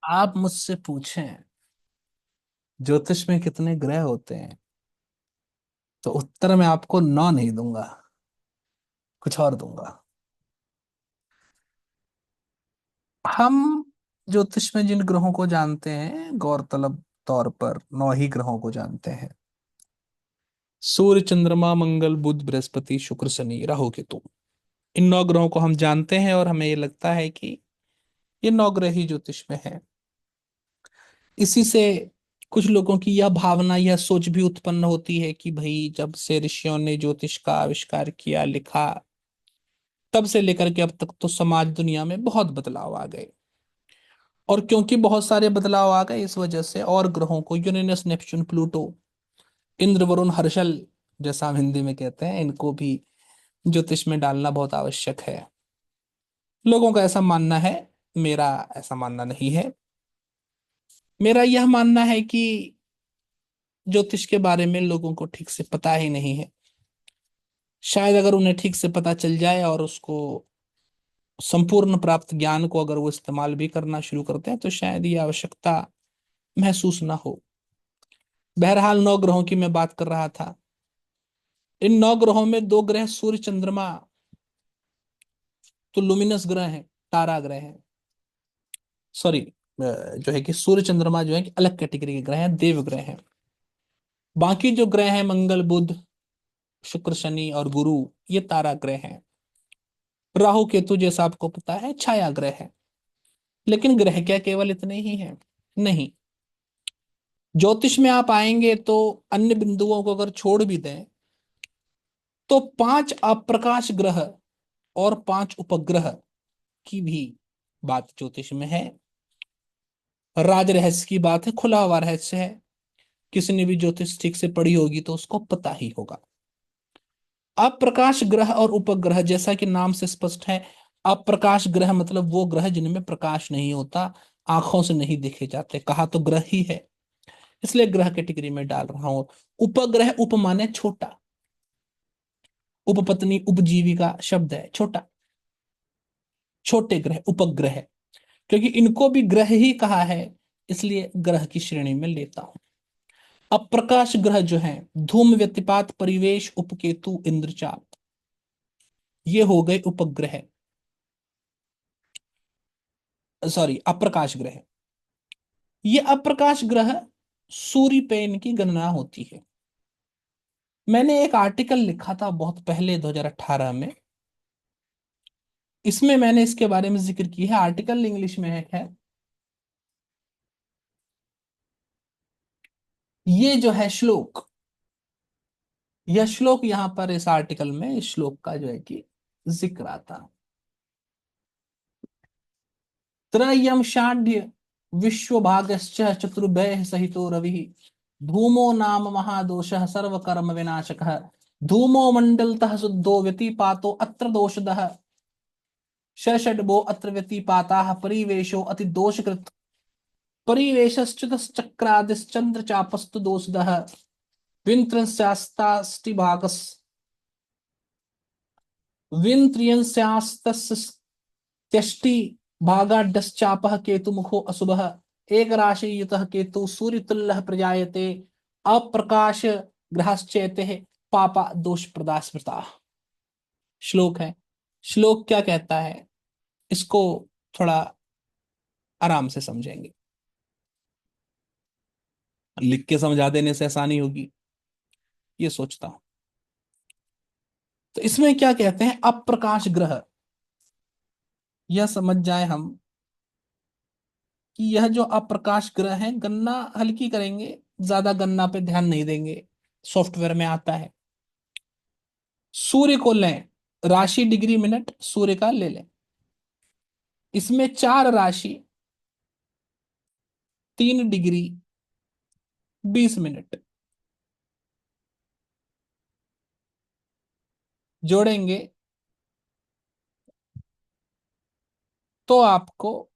आप मुझसे पूछें ज्योतिष में कितने ग्रह होते हैं, तो उत्तर मैं आपको 9 नहीं दूंगा, कुछ और दूंगा। हम ज्योतिष में जिन ग्रहों को जानते हैं, गौरतलब तौर पर 9 ही ग्रहों को जानते हैं। सूर्य, चंद्रमा, मंगल, बुध, बृहस्पति, शुक्र, शनि, राहु, केतु। इन 9 ग्रहों को हम जानते हैं और हमें ये लगता है कि ये 9 ग्रह ही ज्योतिष में है। इसी से कुछ लोगों की यह भावना, यह सोच भी उत्पन्न होती है कि भाई जब से ऋषियों ने ज्योतिष का आविष्कार किया, लिखा, तब से लेकर के अब तक तो समाज दुनिया में बहुत बदलाव आ गए। और क्योंकि बहुत सारे बदलाव आ गए, इस वजह से और ग्रहों को, Uranus, Neptune, Pluto, Indra, Varun, Harshal, जैसा हम हिंदी में कहते हैं, इनको भी ज्योतिष में डालना बहुत आवश्यक है। लोगों का ऐसा मानना है, मेरा ऐसा मानना नहीं है। मेरा यह मानना है कि ज्योतिष के बारे में लोगों को ठीक से पता ही नहीं है। शायद अगर उन्हें ठीक से पता चल जाए और उसको संपूर्ण प्राप्त ज्ञान को अगर वो इस्तेमाल भी करना शुरू करते हैं, तो शायद ये आवश्यकता महसूस ना हो। बहरहाल 9 ग्रहों की मैं बात कर रहा था। इन 9 ग्रहों में 2 ग्रह सूर्य चंद्रमा तो लुमिनस ग्रह हैं, तारा ग्रह हैं। सॉरी, जो है कि सूर्य चंद्रमा जो है कि अलग कैटेगरी के ग्रह हैं, देव ग्रह हैं। बाकी जो ग्रह हैं, मंगल, बुध, शुक्र, शनि और गुरु, ये तारा ग्रह हैं। राहु, केतु जैसा आपको पता है छाया ग्रह है। लेकिन ग्रह क्या केवल इतने ही हैं? नहीं। ज्योतिष में आप आएंगे तो अन्य बिंदुओं को अगर छोड़ भी दें, तो 5 अप्रकाश ग्रह और 5 उपग्रह की भी बात ज्योतिष में है। राज रहस्य की बात है, खुला हुआ रहस्य है। किसी ने भी ज्योतिष ठीक से पढ़ी होगी तो उसको पता ही होगा। अप्रकाश ग्रह और उपग्रह, जैसा कि नाम से स्पष्ट है, अप्रकाश ग्रह मतलब वो ग्रह जिनमें प्रकाश नहीं होता, आंखों से नहीं देखे जाते, कहा तो ग्रह ही है, इसलिए ग्रह कैटेगरी में डाल रहा हूं। उपग्रह, उप माने छोटा, उपपत्नी, उपजीविका शब्द है, छोटा, छोटे ग्रह उपग्रह। क्योंकि इनको भी ग्रह ही कहा है, इसलिए ग्रह की श्रेणी में लेता हूं। अप्रकाश ग्रह जो हैं, धूम, व्यतिपात, परिवेश, उपकेतु, इंद्रचाप, ये हो गए उपग्रह। सॉरी, अप्रकाश ग्रह। ये अप्रकाश ग्रह सूर्य पे इनकी गणना होती है। मैंने एक आर्टिकल लिखा था बहुत पहले, 2018 में। इसमें मैंने इसके बारे में जिक्र की है। आर्टिकल इंग्लिश में है, खैर। ये जो है श्लोक, यह श्लोक यहां पर इस आर्टिकल में, इस श्लोक का जो है कि जिक्र आता। त्रय्यम षाढ्य विश्व भागश्च चतुर्भय सहितो रवि, धूमो नाम महादोषः सर्व कर्म विनाशकः, धूमो मंडलतः शुद्धो व्यतिपातो अत्र दोषदः, षड्भो अत्र व्यतिपाताः परिवेशो अति दोषकृत, परिवेशश्च्युतश्चक्रादिश्चंद्र चापस्तु दोषदः, विन्त्रस्यास्ताष्टिभागस् विन्त्रियंस्यास्तस्यष्टि भागाड्डश्चापः केतुमुखो अशुभः, एक राशि युतः केतु सूर्यतुल्यः प्रजायते, अप्रकाश ग्रहश्चेते पापा दोष प्रदा स्मृता। श्लोक है। श्लोक क्या कहता है, इसको थोड़ा आराम से समझेंगे। लिख के समझा देने से आसानी होगी, ये सोचता हूं। तो इसमें क्या कहते हैं, अप्रकाश ग्रह, यह समझ जाए हम कि यह जो अप्रकाश ग्रह है, गणना हल्की करेंगे, ज्यादा गणना पे ध्यान नहीं देंगे, सॉफ्टवेयर में आता है। सूर्य को लें, राशि डिग्री मिनट सूर्य का ले लें। इसमें 4 राशि, 3 डिग्री 20 मिनट जोड़ेंगे तो आपको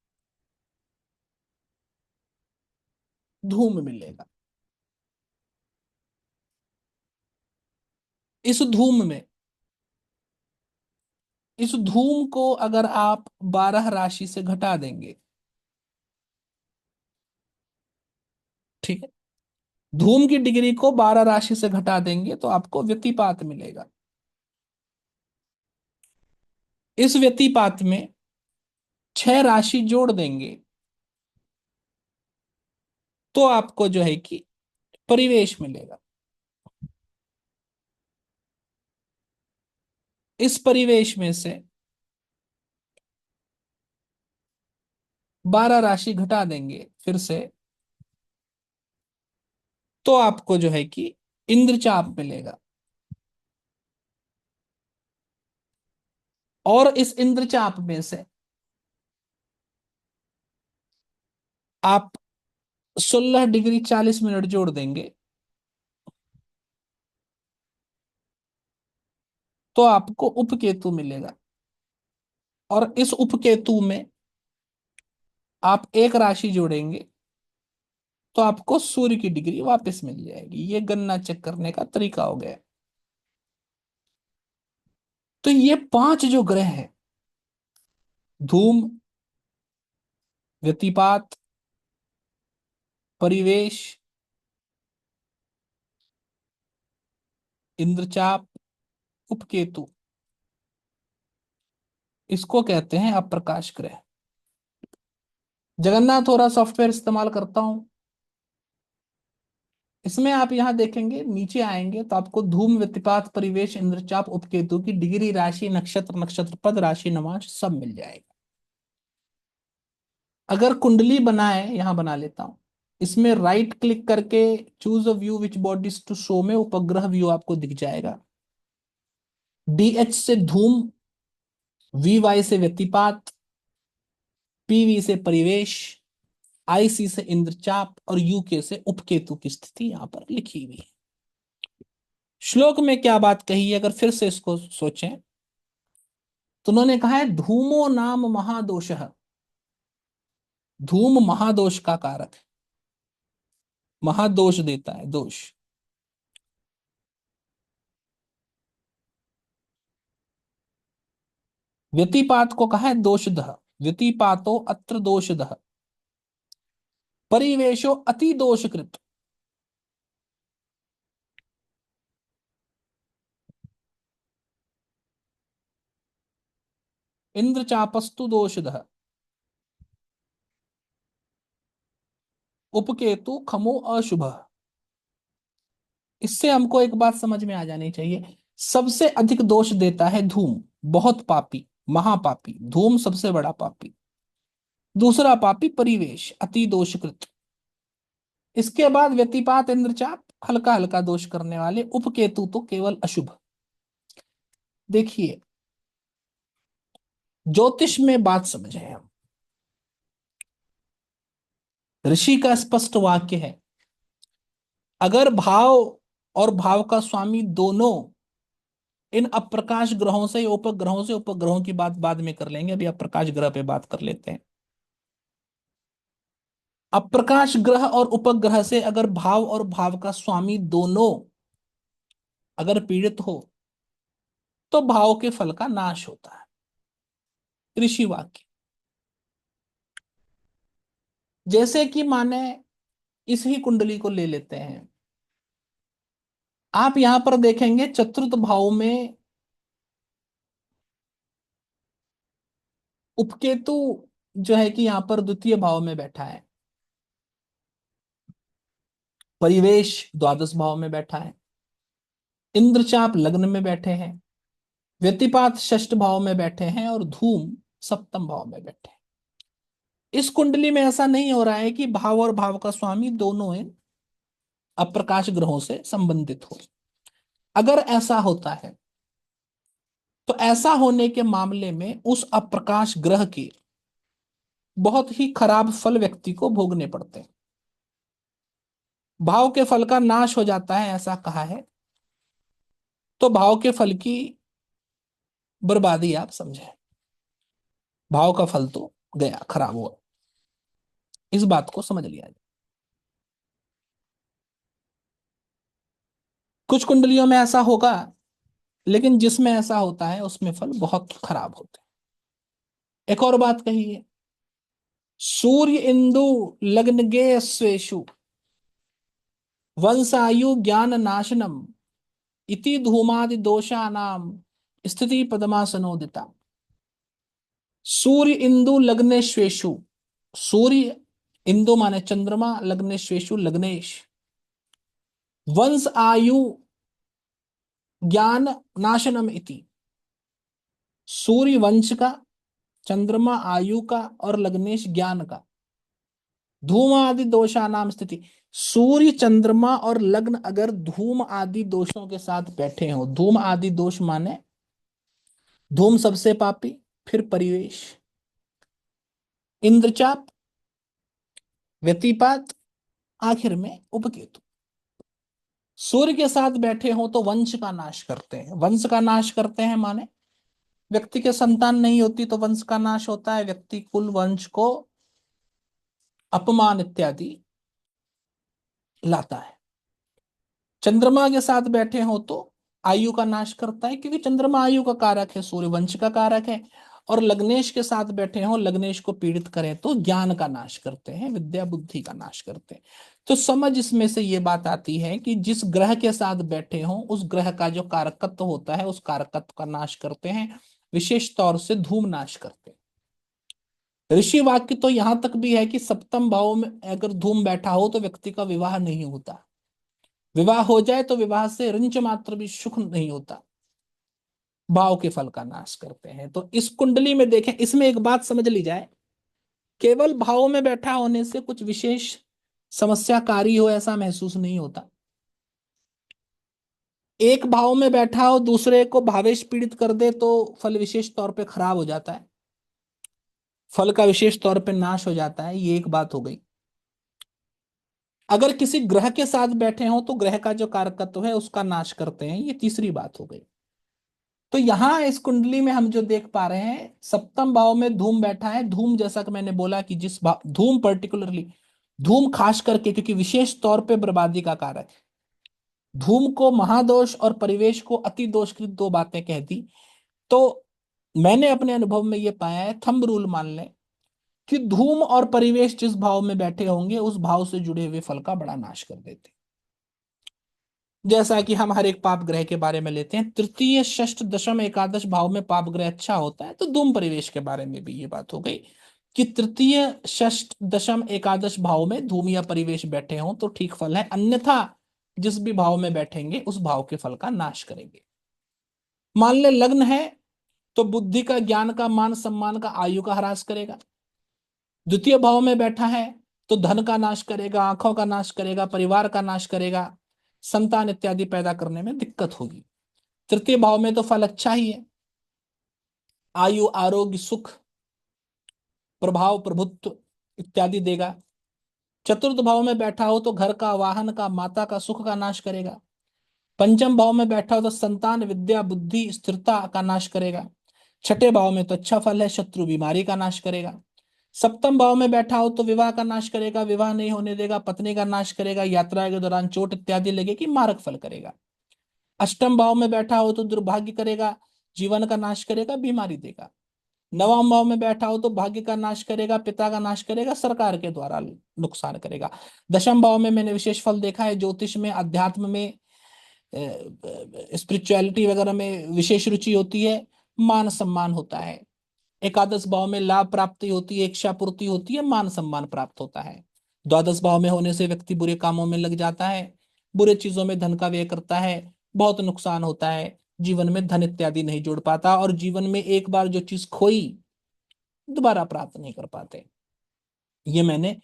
धूम मिलेगा। इस धूम में, इस धूम को अगर आप 12 राशि से घटा देंगे, ठीक है। धूम की डिग्री को 12 राशि से घटा देंगे तो आपको व्यतिपात मिलेगा। इस व्यतिपात में 6 राशि जोड़ देंगे तो आपको जो है कि परिवेश मिलेगा। इस परिवेश में से 12 राशि घटा देंगे फिर से तो आपको जो है कि इंद्रचाप मिलेगा। और इस इंद्रचाप में से आप 16 डिग्री 40 मिनट जोड़ देंगे तो आपको उपकेतु मिलेगा। और इस उपकेतु में आप एक राशि जोड़ेंगे तो आपको सूर्य की डिग्री वापस मिल जाएगी। ये गणना चेक करने का तरीका हो गया। तो ये 5 जो ग्रह हैं, धूम, व्यतिपात, परिवेश, इंद्रचाप, उपकेतु, इसको कहते हैं अप्रकाश ग्रह। जगन्नाथ थोड़ा सॉफ्टवेयर इस्तेमाल करता हूं। इसमें आप यहां देखेंगे, नीचे आएंगे तो आपको धूम, व्यतिपात, परिवेश, इंद्रचाप, उपकेतु की डिग्री, राशि, नक्षत्र, नक्षत्र पद, राशि नमांश सब मिल जाएगा। अगर कुंडली बनाए, यहां बना लेता हूं। इसमें राइट क्लिक करके choose a view which bodies to show में उपग्रह व्यू आपको दिख जाएगा। डीएच से धूम, वीवाई से व्यतिपात, पीवी से परिवेश, आईसी से इंद्रचाप और यूके से उपकेतु की स्थिति यहां पर लिखी हुई है। श्लोक में क्या बात कही है, अगर फिर से इसको सोचें तो उन्होंने कहा है धूमो नाम महादोष। धूम महादोष का कारक है, महादोष देता है, दोष। व्यतिपात को कहा है दोषदः, व्यतिपातो अत्र दोषदः, परिवेशो अति दोषकृत, इंद्रचापस्तु दोषदः, उपकेतु खमो अशुभ। इससे हमको एक बात समझ में आ जानी चाहिए, सबसे अधिक दोष देता है धूम, बहुत पापी, महापापी। धूम सबसे बड़ा पापी। दूसरा पापी परिवेश, अति दोषकृत। इसके बाद व्यतिपात, इंद्रचाप हल्का हल्का दोष करने वाले, उपकेतु तो केवल अशुभ। देखिए, ज्योतिष में बात समझे हम। ऋषि का स्पष्ट वाक्य है, अगर भाव और भाव का स्वामी दोनों इन अप्रकाश ग्रहों से, उपग्रहों से, उपग्रहों की बात बाद में कर लेंगे, अभी अप्रकाश ग्रह पे बात कर लेते हैं। अप्रकाश ग्रह और उपग्रह से अगर भाव और भाव का स्वामी दोनों अगर पीड़ित हो तो भाव के फल का नाश होता है। ऋषि वाक्य। जैसे कि माने इस ही कुंडली को ले लेते हैं, आप यहां पर देखेंगे चतुर्थ भाव में उपकेतु जो है कि यहां पर द्वितीय भाव में बैठा है, परिवेश द्वादश भाव में बैठा है, इंद्रचाप लग्न में बैठे हैं, व्यतिपात षष्ठ भाव में बैठे हैं और धूम सप्तम भाव में बैठे हैं। इस कुंडली में ऐसा नहीं हो रहा है कि भाव और भाव का स्वामी दोनों इन अप्रकाश ग्रहों से संबंधित हो। अगर ऐसा होता है तो ऐसा होने के मामले में उस अप्रकाश ग्रह के बहुत ही खराब फल व्यक्ति को भोगने पड़ते हैं। भाव के फल का नाश हो जाता है, ऐसा कहा है, तो भाव के फल की बर्बादी आप समझें। भाव का फल तो गया, खराब हुआ। इस बात को समझ लिया जाए। कुछ कुंडलियों में ऐसा होगा, लेकिन जिसमें ऐसा होता है उसमें फल बहुत खराब होते हैं। एक और बात कही है, सूर्य इंदु लग्न गे स्वेशु, वंशायु ज्ञान नाशनम इति धूमादि दोषानाम स्थिति पद्मासनोदिता। सूर्य इंदु लग्नेश्वेषु, सूर्य इंदु माने चंद्रमा, लग्नेश्वेषु लग्नेश, वंश आयु ज्ञान नाशनम इति, सूर्य वंश का, चंद्रमा आयु का और लग्नेश ज्ञान का, धूम आदि दोषा नाम स्थिति। सूर्य चंद्रमा और लग्न अगर धूम आदि दोषों के साथ बैठे हो, धूम आदि दोष माने धूम सबसे पापी, फिर परिवेश, इंद्रचाप, व्यतिपात, आखिर में उपकेतु, सूर्य के साथ बैठे हो तो वंश का नाश करते हैं। वंश का नाश करते हैं माने व्यक्ति के संतान नहीं होती तो वंश का नाश होता है, व्यक्ति कुल वंश को अपमान इत्यादि लाता है। चंद्रमा के साथ बैठे हो तो आयु का नाश करता है, क्योंकि चंद्रमा आयु का कारक है, सूर्य वंश का कारक है। और लग्नेश के साथ बैठे हो, लग्नेश को पीड़ित करें तो ज्ञान का नाश करते हैं, विद्या बुद्धि का नाश करते हैं। तो समझ इसमें से ये बात आती है कि जिस ग्रह के साथ बैठे हो उस ग्रह का जो कारकत्व होता है उस कारकत्व का नाश करते हैं, विशेष तौर से धूम नाश करते हैं। ऋषि वाक्य तो यहां तक भी है कि सप्तम भाव में अगर धूम बैठा हो तो व्यक्ति का विवाह नहीं होता, विवाह हो जाए तो विवाह से रंच मात्र भी सुख नहीं होता, भाव के फल का नाश करते हैं। तो इस कुंडली में देखें, इसमें एक बात समझ ली जाए, केवल भाव में बैठा होने से कुछ विशेष समस्याकारी हो ऐसा महसूस नहीं होता। एक भाव में बैठा हो दूसरे को भावेश पीड़ित कर दे तो फल विशेष तौर पे खराब हो जाता है, फल का विशेष तौर पे नाश हो जाता है, ये एक बात हो गई। अगर किसी ग्रह के साथ बैठे हो तो ग्रह का जो कारकत्व है उसका नाश करते हैं, ये तीसरी बात हो गई। तो यहां इस कुंडली में हम जो देख पा रहे हैं, सप्तम भाव में धूम बैठा है। धूम जैसा कि मैंने बोला कि जिस भाव धूम पर्टिकुलरली, धूम खास करके क्योंकि विशेष तौर पे बर्बादी का कारक है, धूम को महादोष और परिवेश को अति दोष की दो बातें कह दी। तो मैंने अपने अनुभव में ये पाया है, थंब रूल मान लें कि धूम और परिवेश जिस भाव में बैठे होंगे उस भाव से जुड़े हुए फल का बड़ा नाश कर देते हैं। जैसा कि हम हर एक पाप ग्रह के बारे में लेते हैं, तृतीय षष्ठ दशम एकादश भाव में पाप ग्रह अच्छा होता है, तो धूम परिवेश के बारे में भी ये बात हो गई कि तृतीय षष्ठ दशम एकादश भाव में धूम या परिवेश बैठे हों तो ठीक फल है, अन्यथा जिस भी भाव में बैठेंगे उस भाव के फल का नाश करेंगे। मान ले लग्न है तो बुद्धि का, ज्ञान का, मान सम्मान का, आयु का ह्रास करेगा। द्वितीय भाव में बैठा है तो धन का नाश करेगा, आंखों का नाश करेगा, परिवार का नाश करेगा, संतान इत्यादि पैदा करने में दिक्कत होगी। तृतीय भाव में तो फल अच्छा ही है, आयु, आरोग्य, सुख, प्रभाव, प्रभुत्व इत्यादि देगा। चतुर्थ भाव में बैठा हो तो घर का, वाहन का, माता का सुख का नाश करेगा। पंचम भाव में बैठा हो तो संतान, विद्या, बुद्धि, स्थिरता का नाश करेगा। छठे भाव में तो अच्छा फल है, शत्रु, बीमारी का नाश करेगा। सप्तम भाव में बैठा हो तो विवाह का नाश करेगा, विवाह नहीं होने देगा, पत्नी का नाश करेगा, यात्रा के दौरान चोट इत्यादि लगेगी, मारक फल करेगा। अष्टम भाव में बैठा हो तो दुर्भाग्य करेगा, जीवन का नाश करेगा, बीमारी देगा। नवम भाव में बैठा हो तो भाग्य का नाश करेगा, पिता का नाश करेगा, सरकार के द्वारा नुकसान करेगा। दशम भाव में मैंने विशेष फल देखा है, ज्योतिष में, अध्यात्म में, स्पिरिचुअलिटी वगैरह में विशेष रुचि होती है, मान सम्मान होता है। एकादश भाव में लाभ प्राप्ति होती है, इच्छा पूर्ति होती है, मान सम्मान प्राप्त होता है। द्वादश भाव में होने से व्यक्ति बुरे कामों में लग जाता है, बुरे चीजों में धन का व्यय करता है, बहुत नुकसान होता है, जीवन में धन इत्यादि नहीं जोड़ पाता, और जीवन में एक बार जो चीज खोई दोबारा प्राप्त नहीं कर पाते। ये मैंने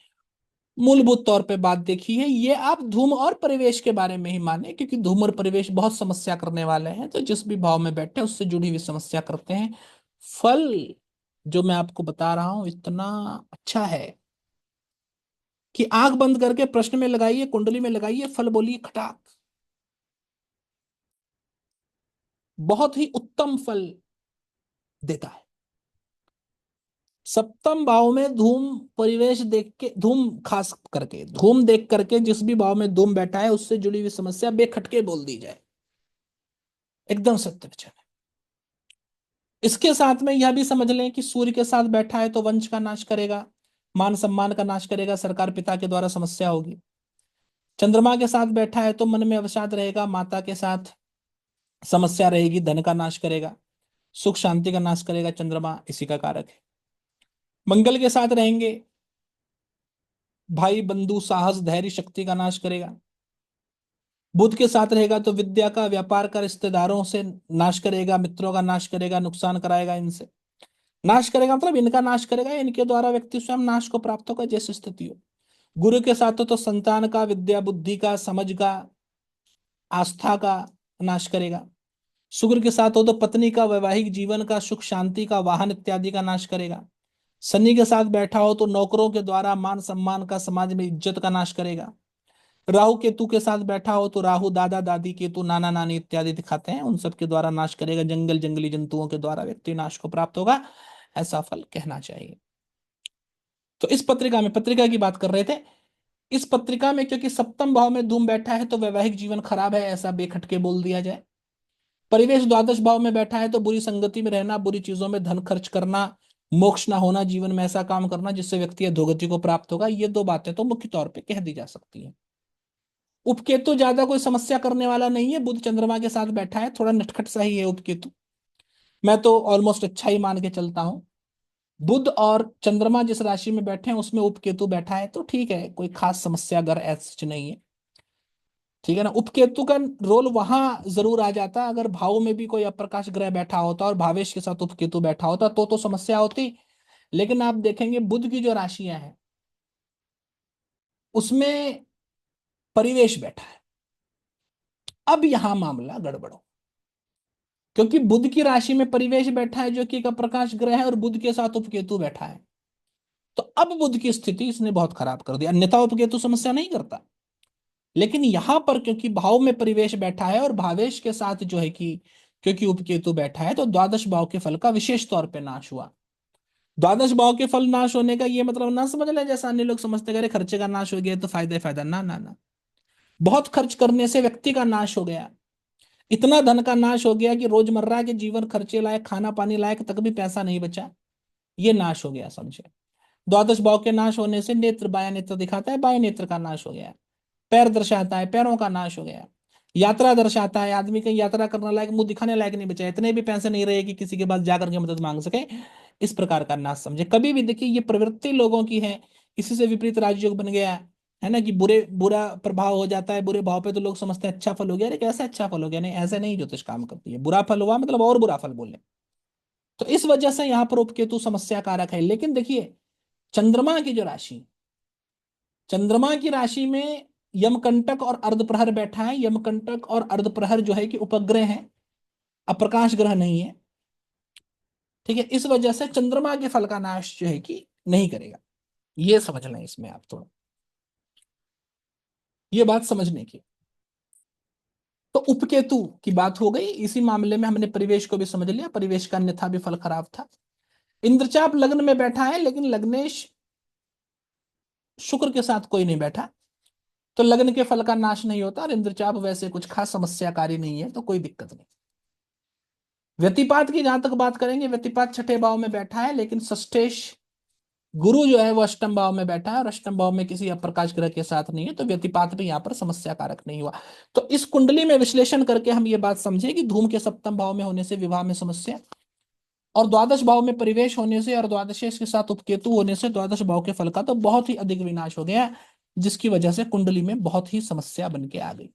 मूलभूत तौर पे बात देखी है। ये आप धूम और परिवेश के बारे में ही माने, क्योंकि धूम और परिवेश बहुत समस्या करने वाले हैं, तो जिस भी भाव में बैठे उससे जुड़ी हुई समस्या करते हैं। फल जो मैं आपको बता रहा हूं इतना अच्छा है कि आंख बंद करके प्रश्न में लगाइए, कुंडली में लगाइए, फल बोलिए खटाक, बहुत ही उत्तम फल देता है। सप्तम भाव में धूम परिवेश देख के, धूम खास करके धूम देख करके जिस भी भाव में धूम बैठा है उससे जुड़ी हुई समस्या बेखटके बोल दी जाए, एकदम सत्य वचन है। इसके साथ में यह भी समझ लें कि सूर्य के साथ बैठा है तो वंश का नाश करेगा, मान सम्मान का नाश करेगा, सरकार पिता के द्वारा समस्या होगी। चंद्रमा के साथ बैठा है तो मन में अवसाद रहेगा, माता के साथ समस्या रहेगी, धन का नाश करेगा, सुख शांति का नाश करेगा, चंद्रमा इसी का कारक है। मंगल के साथ रहेंगे, भाई बंधु साहस धैर्य शक्ति का नाश करेगा। बुध के साथ रहेगा तो विद्या का, व्यापार का, रिश्तेदारों से नाश करेगा, मित्रों का नाश करेगा, नुकसान कराएगा, इनसे नाश करेगा, मतलब इनका नाश करेगा, इनके द्वारा व्यक्ति स्वयं नाश को प्राप्त होगा, जैसी स्थिति हो। गुरु के साथ हो तो संतान का, विद्या बुद्धि का, समझ का, आस्था का नाश करेगा। शुक्र के साथ हो तो पत्नी का, वैवाहिक जीवन का, सुख शांति का, वाहन इत्यादि का नाश करेगा। शनि के साथ बैठा हो तो नौकरों के द्वारा मान सम्मान का, समाज में इज्जत का नाश करेगा। राहु केतु के साथ बैठा हो तो राहु दादा दादी, केतु नाना नानी इत्यादि दिखाते हैं, उन सब के द्वारा नाश करेगा। जंगल जंगली जंतुओं के द्वारा व्यक्ति नाश को प्राप्त होगा, ऐसा फल कहना चाहिए। तो इस पत्रिका में, पत्रिका की बात कर रहे थे, इस पत्रिका में क्योंकि सप्तम भाव में धूम बैठा है तो वैवाहिक जीवन खराब है, ऐसा बेखटके बोल दिया जाए। परिवेश द्वादश भाव में बैठा है तो बुरी संगति में रहना, बुरी चीजों में धन खर्च करना, मोक्ष ना होना, जीवन में ऐसा काम करना जिससे व्यक्ति अधोगति को प्राप्त होगा। ये दो बातें तो मुख्य तौर पे कह दी जा सकती है। उपकेतु ज्यादा कोई समस्या करने वाला नहीं है, बुध चंद्रमा के साथ बैठा है, थोड़ा नटखट सा ही है उपकेतु, मैं तो ऑलमोस्ट अच्छा ही मान के चलता हूं। बुध और चंद्रमा जिस राशि में बैठे हैं उसमें उपकेतु बैठा है तो ठीक है, कोई खास समस्या अगर ऐसा नहीं है, ठीक है ना। उपकेतु का रोल वहां जरूर आ जाता अगर भाव में भी कोई अप्रकाश ग्रह बैठा होता और भावेश के साथ उपकेतु बैठा होता तो समस्या होती। लेकिन आप देखेंगे बुध की जो राशियां हैं उसमें परिवेश बैठा है, अब यहां मामला गड़बड़ हो, क्योंकि बुध की राशि में परिवेश बैठा है जो कि एक अप्रकाश ग्रह है और बुध के साथ उपकेतु बैठा है, तो अब बुध की स्थिति इसने बहुत खराब कर दी। अन्यथा उपकेतु समस्या नहीं करता, लेकिन यहां पर क्योंकि भाव में परिवेश बैठा है और भावेश के साथ जो है कि क्योंकि उपकेतु बैठा है तो द्वादश भाव के फल का विशेष तौर पे नाश हुआ। द्वादश भाव के फल नाश होने का ये मतलब ना समझ लें जैसा अन्य लोग समझते हैं खर्चे का नाश हो गया तो फायदा ही फायदा, ना ना ना। बहुत खर्च करने से व्यक्ति का नाश हो गया, इतना धन का नाश हो गया कि रोजमर्रा के जीवन खर्चे लायक, खाना पानी लायक तक भी पैसा नहीं बचा, ये नाश हो गया समझे। द्वादश भाव के नाश होने से नेत्र, बाया नेत्र दिखाता है, बाएं नेत्र का नाश हो गया। पैर दर्शाता है, पैरों का नाश हो गया। यात्रा दर्शाता है, आदमी कहीं यात्रा करने लायक, मुंह दिखाने लायक नहीं बचा, इतने भी पैसे नहीं रहे कि किसी के पास जाकर के मदद मांग सके, इस प्रकार का नाश समझे। कभी भी देखिए ये प्रवृत्ति लोगों की है, इसी से विपरीत राजयोग बन गया है ना, कि बुरे बुरा प्रभाव हो जाता है, बुरे भाव पे तो लोग समझते हैं अच्छा फल हो गया, अरे कैसे अच्छा फल हो गया, नहीं ऐसे नहीं ज्योतिष काम करती है, बुरा फल हुआ मतलब और बुरा फल बोले। तो इस वजह से यहाँ पर उपकेतु समस्या कारक है। लेकिन देखिए चंद्रमा की जो राशि, चंद्रमा की राशि में यमकंटक और अर्धप्रहर बैठा है, यमकंटक और अर्धप्रहर जो है कि उपग्रह है, अप्रकाश ग्रह नहीं है, ठीक है। इस वजह से चंद्रमा के फल का नाश जो है कि नहीं करेगा, ये समझ लें इसमें आप थोड़ा, ये बात समझने की। तो उपकेतु की बात हो गई, इसी मामले में हमने परिवेश को भी समझ लिया, परिवेश का अन्यथा भी फल खराब था। इंद्रचाप लग्न में बैठा है लेकिन लग्नेश शुक्र के साथ कोई नहीं बैठा, तो लग्न के फल का नाश नहीं होता, और इंद्रचाप वैसे कुछ खास समस्याकारी नहीं है तो कोई दिक्कत नहीं। व्यतिपात की जहां तक बात करेंगे, व्यतिपात छठे भाव में बैठा है लेकिन षष्ठेश गुरु जो है वो अष्टम भाव में बैठा है और अष्टम भाव में किसी अप्रकाश ग्रह के साथ नहीं है, तो व्यतिपात भी यहाँ पर समस्या कारक नहीं हुआ। तो इस कुंडली में विश्लेषण करके हम ये बात समझे कि धूम के सप्तम भाव में होने से विवाह में समस्या, और द्वादश भाव में परिवेश होने से और द्वादशेश के साथ उपकेतु होने से द्वादश भाव के फल का तो बहुत ही अधिक विनाश हो गया, जिसकी वजह से कुंडली में बहुत ही समस्या बन के आ गई।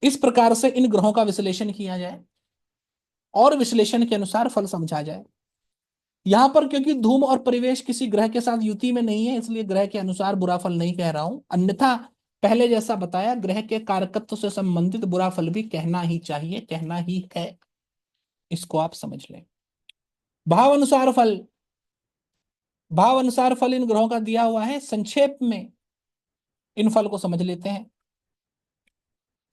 इस प्रकार से इन ग्रहों का विश्लेषण किया जाए और विश्लेषण के अनुसार फल समझा जाए। यहां पर क्योंकि धूम और परिवेश किसी ग्रह के साथ युति में नहीं है, इसलिए ग्रह के अनुसार बुरा फल नहीं कह रहा हूं, अन्यथा पहले जैसा बताया ग्रह के कारकत्व से संबंधित बुरा फल भी कहना ही चाहिए, कहना ही है, इसको आप समझ लें। भाव अनुसार फल, भाव अनुसार फल इन ग्रहों का दिया हुआ है, संक्षेप में इन फल को समझ लेते हैं।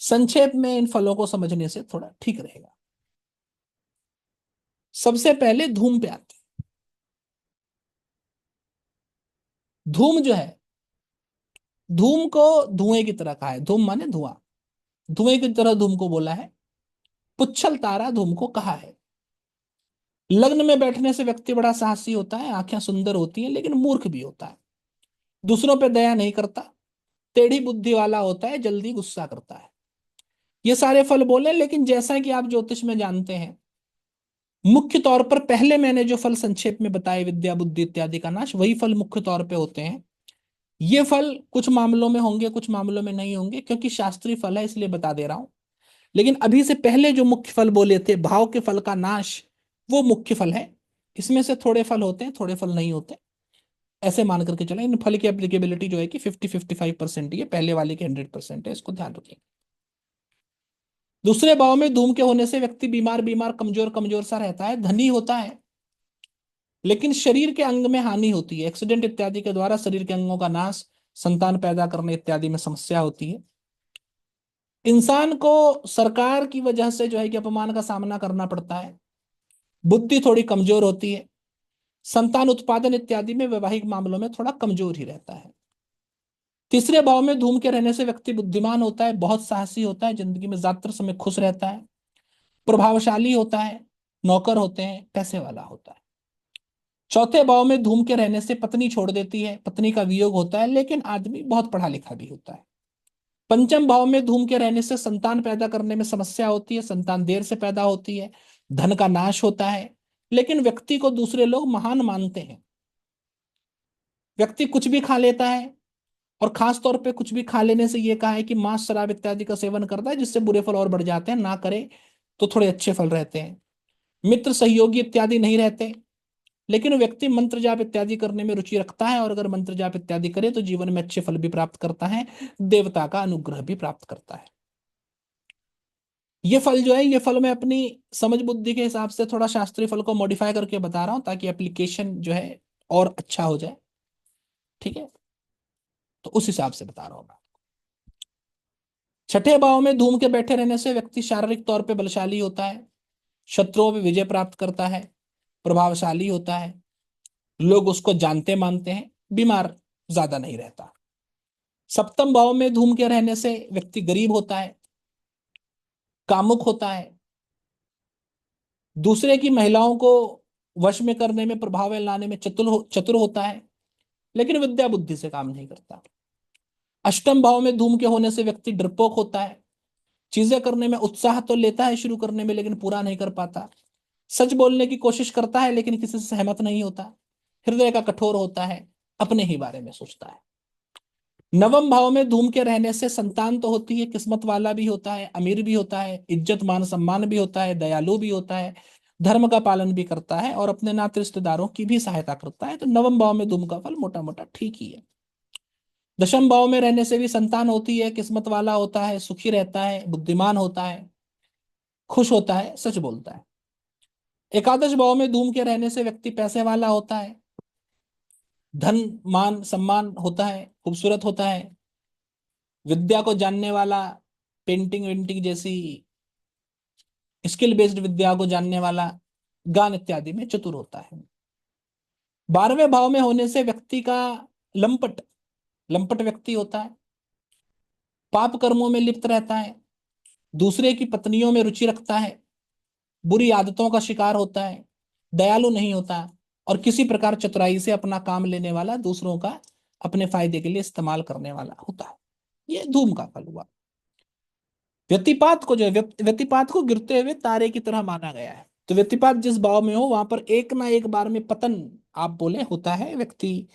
संक्षेप में इन फलों को समझने से थोड़ा ठीक रहेगा। सबसे पहले धूम पे आते हैं। धूम जो है, धूम को धुएं की तरह कहा है, धूम माने धुआं, धुएं की तरह धूम को बोला है। पुच्छल तारा धूम को कहा है। लग्न में बैठने से व्यक्ति बड़ा साहसी होता है, आंखें सुंदर होती हैं लेकिन मूर्ख भी होता है, दूसरों पे दया नहीं करता, टेढ़ी बुद्धि वाला होता है, जल्दी गुस्सा करता है। ये सारे फल बोले, लेकिन जैसा कि आप ज्योतिष में जानते हैं, मुख्य तौर पर पहले मैंने जो फल संक्षेप में बताए, विद्या बुद्धि इत्यादि का नाश, वही फल मुख्य तौर पे होते हैं। ये फल कुछ मामलों में होंगे, कुछ मामलों में नहीं होंगे, क्योंकि शास्त्रीय फल है इसलिए बता दे रहा हूं। लेकिन अभी से पहले जो मुख्य फल बोले थे, भाव के फल का नाश, वो मुख्य फल है। इसमें से थोड़े फल होते हैं, थोड़े फल नहीं होते, ऐसे मान करके चले। इन फल की एप्लीकेबिलिटी जो है कि 50-55% ही है, पहले वाले की 100% है, इसको ध्यान रखिए। दूसरे भाव में धूम के होने से व्यक्ति बीमार बीमार, कमजोर कमजोर सा रहता है, धनी होता है, लेकिन शरीर के अंग में हानि होती है। एक्सीडेंट इत्यादि के द्वारा शरीर के अंगों का नाश, संतान पैदा करने इत्यादि में समस्या होती है। इंसान को सरकार की वजह से जो है कि अपमान का सामना करना पड़ता है। बुद्धि थोड़ी कमजोर होती है। संतान उत्पादन इत्यादि में, वैवाहिक मामलों में थोड़ा कमजोर ही रहता है। तीसरे भाव में धूम के रहने से व्यक्ति बुद्धिमान होता है, बहुत साहसी होता है, जिंदगी में ज्यादातर समय खुश रहता है, प्रभावशाली होता है, नौकर होते हैं, पैसे वाला होता है। चौथे भाव में धूम के रहने से पत्नी छोड़ देती है, पत्नी का वियोग होता है, लेकिन आदमी बहुत पढ़ा लिखा भी होता है। पंचम भाव में धूम के रहने से संतान पैदा करने में समस्या होती है, संतान देर से पैदा होती है, धन का नाश होता है, लेकिन व्यक्ति को दूसरे लोग महान मानते हैं। व्यक्ति कुछ भी खा लेता है, और खास तौर पे कुछ भी खा लेने से यह कहा है कि मांस शराब इत्यादि का सेवन करता है, जिससे बुरे फल और बढ़ जाते हैं, ना करे तो थोड़े अच्छे फल रहते हैं। मित्र सहयोगी इत्यादि नहीं रहते, लेकिन व्यक्ति मंत्र जाप इत्यादि करने में रुचि रखता है, और अगर मंत्र जाप इत्यादि करे तो जीवन में अच्छे फल भी प्राप्त करता है, देवता का अनुग्रह भी प्राप्त करता है। ये फल जो है, ये फल मैं अपनी समझ बुद्धि के हिसाब से थोड़ा शास्त्रीय फल को मॉडिफाई करके बता रहा हूं, ताकि एप्लीकेशन जो है और अच्छा हो जाए। ठीक है, तो उस हिसाब से बता रहा हूं मैं। छठे भाव में धूम के बैठे रहने से व्यक्ति शारीरिक तौर पे बलशाली होता है, शत्रुओं पे विजय प्राप्त करता है, प्रभावशाली होता है, लोग उसको जानते मानते हैं, बीमार ज्यादा नहीं रहता। सप्तम भाव में धूम के रहने से व्यक्ति गरीब होता है, कामुक होता है, दूसरे की महिलाओं को वश में करने में, प्रभाव में लाने में चतुर होता है, लेकिन विद्या बुद्धि से काम नहीं करता। अष्टम भाव में धूम के होने से व्यक्ति डरपोक होता है, चीजें करने में उत्साह तो लेता है शुरू करने में, लेकिन पूरा नहीं कर पाता। सच बोलने की कोशिश करता है, लेकिन किसी से सहमत नहीं होता। हृदय का कठोर होता है, अपने ही बारे में सोचता है। नवम भाव में धूम के रहने से संतान तो होती है, किस्मत वाला भी होता है, अमीर भी होता है, इज्जत मान सम्मान भी होता है, दयालु भी होता है, धर्म का पालन भी करता है, और अपने नाते रिश्तेदारों की भी सहायता करता है। तो नवम भाव में धूम का फल मोटा मोटा ठीक ही है। दशम भाव में रहने से भी संतान होती है, किस्मत वाला होता है, सुखी रहता है, बुद्धिमान होता है, खुश होता है, सच बोलता है। एकादश भाव में धूम के रहने से व्यक्ति पैसे वाला होता है, धन मान सम्मान होता है, खूबसूरत होता है, विद्या को जानने वाला, पेंटिंग वेंटिंग जैसी स्किल बेस्ड विद्या को जानने वाला, गान इत्यादि में चतुर होता है। 12वें भाव में होने से व्यक्ति का लंपट लंपट व्यक्ति होता है, पाप कर्मों में लिप्त रहता है, दूसरे की पत्नियों में रुचि रखता है, बुरी आदतों का शिकार होता है, दयालु नहीं होता, और किसी प्रकार चतुराई से अपना काम लेने वाला, दूसरों का अपने फायदे के लिए इस्तेमाल करने वाला होता है। ये धूम का फल हुआ। व्यतिपात को जो है, व्यतिपात को गिरते हुए तारे की तरह माना गया है। तो व्यतिपात जिस भाव में हो, वहां पर एक ना एक बार में पतन, आप बोले, होता है। व्यक्ति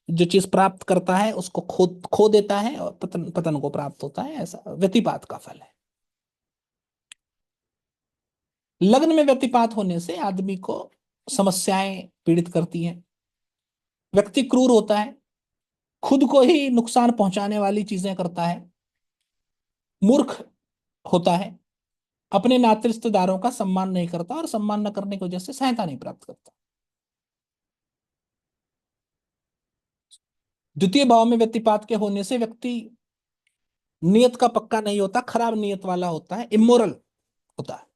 जो चीज प्राप्त करता है उसको खो खो देता है, और पतन पतन को प्राप्त होता है, ऐसा व्यतिपात का फल है। लग्न में व्यतिपात होने से आदमी को समस्याएं पीड़ित करती हैं। व्यक्ति क्रूर होता है, खुद को ही नुकसान पहुंचाने वाली चीजें करता है, मूर्ख होता है, अपने नाते रिश्तेदारों का सम्मान नहीं करता, और सम्मान न करने की वजह से सहायता नहीं प्राप्त करता। द्वितीय भाव में व्यतिपात के होने से व्यक्ति नियत का पक्का नहीं होता, खराब नियत वाला होता है, इमोरल होता है।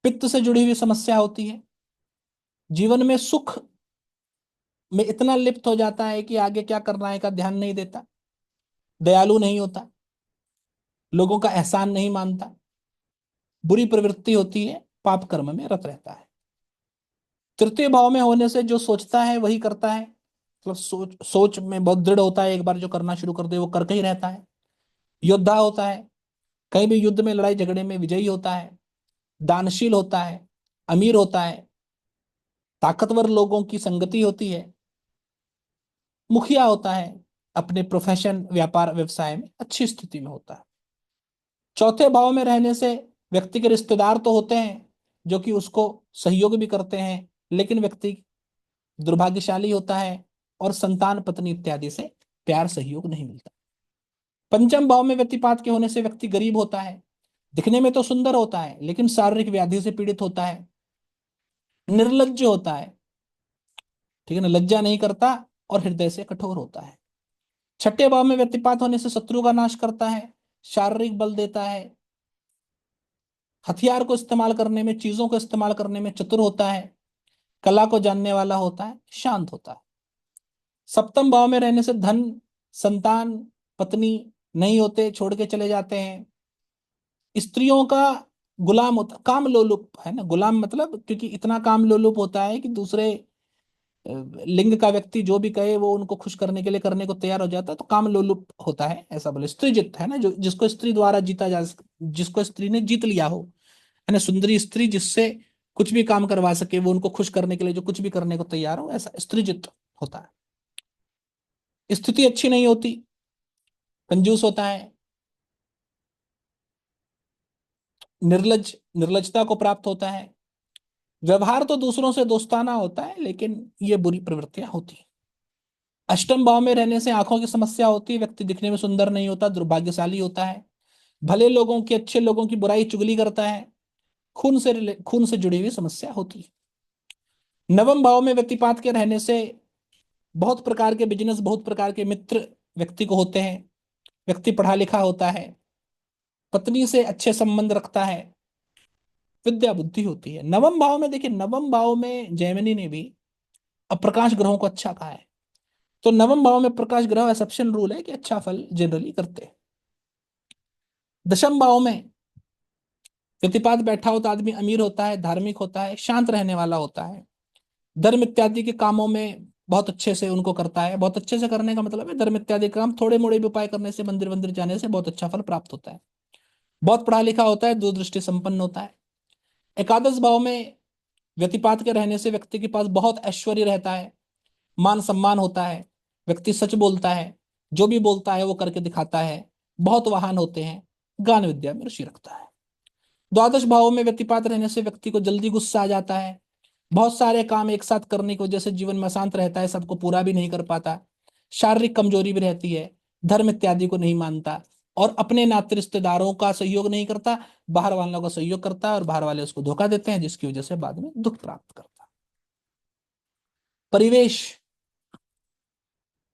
पित्त से जुड़ी हुई समस्या होती है, जीवन में सुख में इतना लिप्त हो जाता है कि आगे क्या करना है का ध्यान नहीं देता, दयालु नहीं होता, लोगों का एहसान नहीं मानता, बुरी प्रवृत्ति होती है, पाप कर्म में रत रहता है। तृतीय भाव में होने से जो सोचता है वही करता है, मतलब सोच सोच में बहुत दृढ़ होता है, एक बार जो करना शुरू कर दे वो करके ही रहता है। योद्धा होता है, कहीं भी युद्ध में लड़ाई झगड़े में विजयी होता है। दानशील होता है, अमीर होता है, ताकतवर लोगों की संगति होती है। मुखिया होता है, अपने प्रोफेशन व्यापार व्यवसाय में अच्छी स्थिति में होता है। चौथे भाव में रहने से व्यक्ति के रिश्तेदार तो होते हैं जो कि उसको सहयोग भी करते हैं, लेकिन व्यक्ति दुर्भाग्यशाली होता है और संतान पत्नी इत्यादि से प्यार सहयोग नहीं मिलता। पंचम भाव में व्यतिपात के होने से व्यक्ति गरीब होता है, दिखने में तो सुंदर होता है लेकिन शारीरिक व्याधि से पीड़ित होता है। निर्लज्ज होता है, ठीक है ना, लज्जा नहीं करता और हृदय से कठोर होता है। छठे भाव में व्यतिपात होने से शत्रु का नाश करता है, शारीरिक बल देता है, हथियार को इस्तेमाल करने में, चीजों को इस्तेमाल करने में चतुर होता है, कला को जानने वाला होता है, शांत होता है। सप्तम भाव में रहने से धन, संतान, पत्नी नहीं होते, छोड़ के चले जाते हैं। स्त्रियों का गुलाम होता, काम लोलुप है ना, गुलाम मतलब क्योंकि इतना काम लोलुप होता है कि दूसरे लिंग का व्यक्ति जो भी कहे वो उनको खुश करने के लिए करने को तैयार हो जाता है, तो काम लोलुप होता है, ऐसा बोले। स्त्री जित है ना, जो जिसको स्त्री द्वारा जीता जा जिसको स्त्री ने जीत लिया हो, है ना, सुंदरी स्त्री जिससे कुछ भी काम करवा सके, वो उनको खुश करने के लिए जो कुछ भी करने को तैयार हो, ऐसा स्त्री जित होता है। स्थिति अच्छी नहीं होती, कंजूस होता है, निर्लज, निर्लजता को प्राप्त होता है। व्यवहार तो दूसरों से दोस्ताना होता है लेकिन ये बुरी प्रवृत्तियां होती हैं। अष्टम भाव में रहने से आंखों की समस्या होती है, व्यक्ति दिखने में सुंदर नहीं होता, दुर्भाग्यशाली होता है, भले लोगों की, अच्छे लोगों की बुराई चुगली करता है, खून से जुड़ी हुई समस्या होती है। नवम भाव में व्यक्तिपात के रहने से बहुत प्रकार के बिजनेस, बहुत प्रकार के मित्र व्यक्ति को होते हैं। व्यक्ति पढ़ा लिखा होता है, पत्नी से अच्छे संबंध रखता है, विद्या बुद्धि होती है। नवम भाव में देखिए, नवम भाव में जैमिनी ने भी अप्रकाश ग्रहों को अच्छा कहा है, तो नवम भाव में प्रकाश ग्रह एक्सेप्शन रूल है कि अच्छा फल जनरली करते हैं। दशम भाव में व्यतिपात बैठा हो तो आदमी अमीर होता है, धार्मिक होता है, शांत रहने वाला होता है, धर्म इत्यादि के कामों में बहुत अच्छे से उनको करता है। बहुत अच्छे से करने का मतलब है धर्म इत्यादि काम थोड़े मोड़े भी उपाय करने से, मंदिर मंदिर जाने से बहुत अच्छा फल प्राप्त होता है। बहुत पढ़ा लिखा होता है, दूरदृष्टि संपन्न होता है। एकादश भाव में व्यतिपात के रहने से व्यक्ति के पास बहुत ऐश्वर्य रहता है, मान सम्मान होता है, व्यक्ति सच बोलता है, जो भी बोलता है वो करके दिखाता है, बहुत वाहन होते हैं, ज्ञान विद्या में रुचि रखता है। द्वादश भाव में व्यतिपात रहने से व्यक्ति को जल्दी गुस्सा आ जाता है, बहुत सारे काम एक साथ करने की वजह से जीवन में अशांत रहता है, सबको पूरा भी नहीं कर पाता, शारीरिक कमजोरी भी रहती है, धर्म इत्यादि को नहीं मानता और अपने नाते रिश्तेदारों का सहयोग नहीं करता, बाहर वालों का सहयोग करता है और बाहर वाले उसको धोखा देते हैं, जिसकी वजह से बाद में दुख प्राप्त करता है। परिवेश,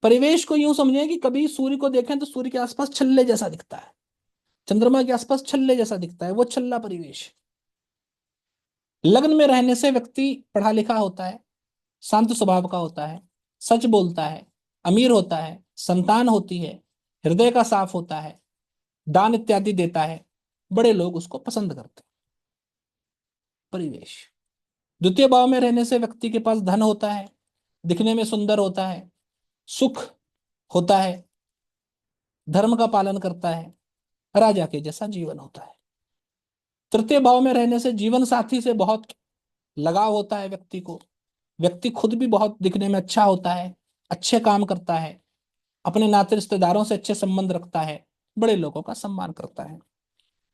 परिवेश को यूं समझें कि कभी सूर्य को देखें तो सूर्य के आसपास छल्ले जैसा दिखता है, चंद्रमा के आसपास छल्ले जैसा दिखता है, वो छल्ला परिवेश। लग्न में रहने से व्यक्ति पढ़ा लिखा होता है, शांत स्वभाव का होता है, सच बोलता है, अमीर होता है, संतान होती है, हृदय का साफ होता है, दान इत्यादि देता है, बड़े लोग उसको पसंद करते हैं। परिवेश। द्वितीय भाव में रहने से व्यक्ति के पास धन होता है, दिखने में सुंदर होता है, सुख होता है, धर्म का पालन करता है, राजा के जैसा जीवन होता है। तृतीय भाव में रहने से जीवन साथी से बहुत लगाव होता है व्यक्ति को, व्यक्ति खुद भी बहुत दिखने में अच्छा होता है, अच्छे काम करता है, अपने नाते रिश्तेदारों से अच्छे संबंध रखता है, बड़े लोगों का सम्मान करता है।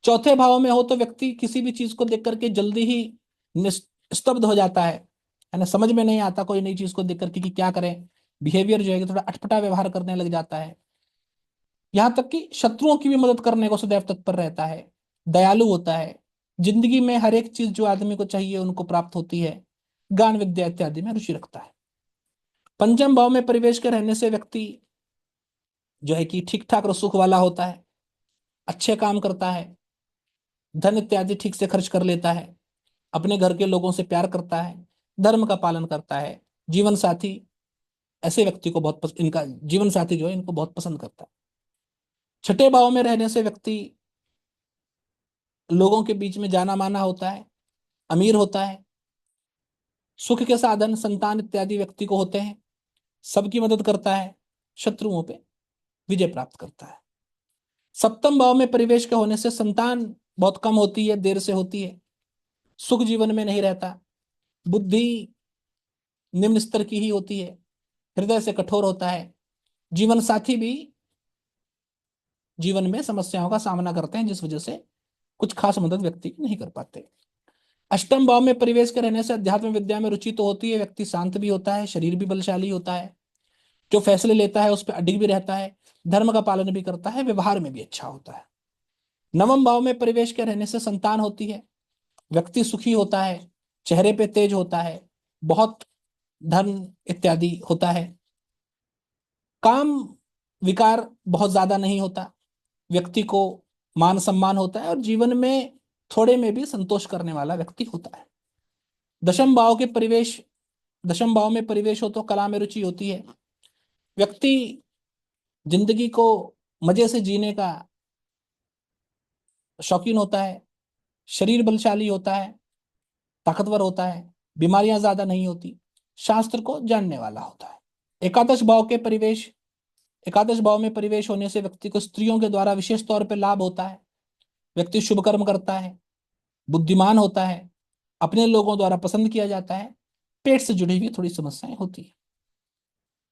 चौथे भाव में हो तो व्यक्ति किसी भी चीज को देख करके जल्दी ही स्तब्ध हो जाता है ना, समझ में नहीं आता कोई नई चीज को देख करके कि क्या करें, बिहेवियर जो है कि थोड़ा अटपटा व्यवहार करने लग जाता है। यहां तक कि शत्रुओं की भी मदद करने को सदैव तत्पर रहता है, दयालु होता है, जिंदगी में हर एक चीज जो आदमी को चाहिए उनको प्राप्त होती है, ज्ञान विद्या इत्यादि में रुचि रखता है। पंचम भाव में परिवेश के रहने से व्यक्ति जो है कि ठीक ठाक और सुख वाला होता है, अच्छे काम करता है, धन इत्यादि ठीक से खर्च कर लेता है, अपने घर के लोगों से प्यार करता है, धर्म का पालन करता है, जीवन साथी, ऐसे व्यक्ति को बहुत इनका जीवन साथी जो है इनको बहुत पसंद करता है। छठे भाव में रहने से व्यक्ति लोगों के बीच में जाना माना होता है, अमीर होता है, सुख के साधन संतान इत्यादि व्यक्ति को होते हैं, सबकी मदद करता है, शत्रुओं पे विजय प्राप्त करता है। सप्तम भाव में परिवेश के होने से संतान बहुत कम होती है, देर से होती है, सुख जीवन में नहीं रहता, बुद्धि निम्न स्तर की ही होती है, हृदय से कठोर होता है, जीवन साथी भी जीवन में समस्याओं का सामना करते हैं, जिस वजह से कुछ खास मदद व्यक्ति की नहीं कर पाते। अष्टम भाव में परिवेश के रहने से अध्यात्म विद्या में रुचि तो होती है, व्यक्ति शांत भी होता है, शरीर भी बलशाली होता है, जो फैसले लेता है उस पर अडिग भी रहता है, धर्म का पालन भी करता है, व्यवहार में भी अच्छा होता है। नवम भाव में परिवेश के रहने से संतान होती है, व्यक्ति सुखी होता है, चेहरे पे तेज होता है, बहुत धन इत्यादि होता है, काम विकार बहुत ज्यादा नहीं होता, व्यक्ति को मान सम्मान होता है और जीवन में थोड़े में भी संतोष करने वाला व्यक्ति होता है। दशम भाव के परिवेश दशम भाव में परिवेश हो तो कला में रुचि होती है, व्यक्ति जिंदगी को मजे से जीने का शौकीन होता है, शरीर बलशाली होता है, ताकतवर होता है, बीमारियां ज्यादा नहीं होती, शास्त्र को जानने वाला होता है। एकादश भाव के परिवेश एकादश भाव में परिवेश होने से व्यक्ति को स्त्रियों के द्वारा विशेष तौर पर लाभ होता है, व्यक्ति शुभ कर्म करता है, बुद्धिमान होता है, अपने लोगों द्वारा पसंद किया जाता है, पेट से जुड़ी हुई थोड़ी समस्याएं होती है।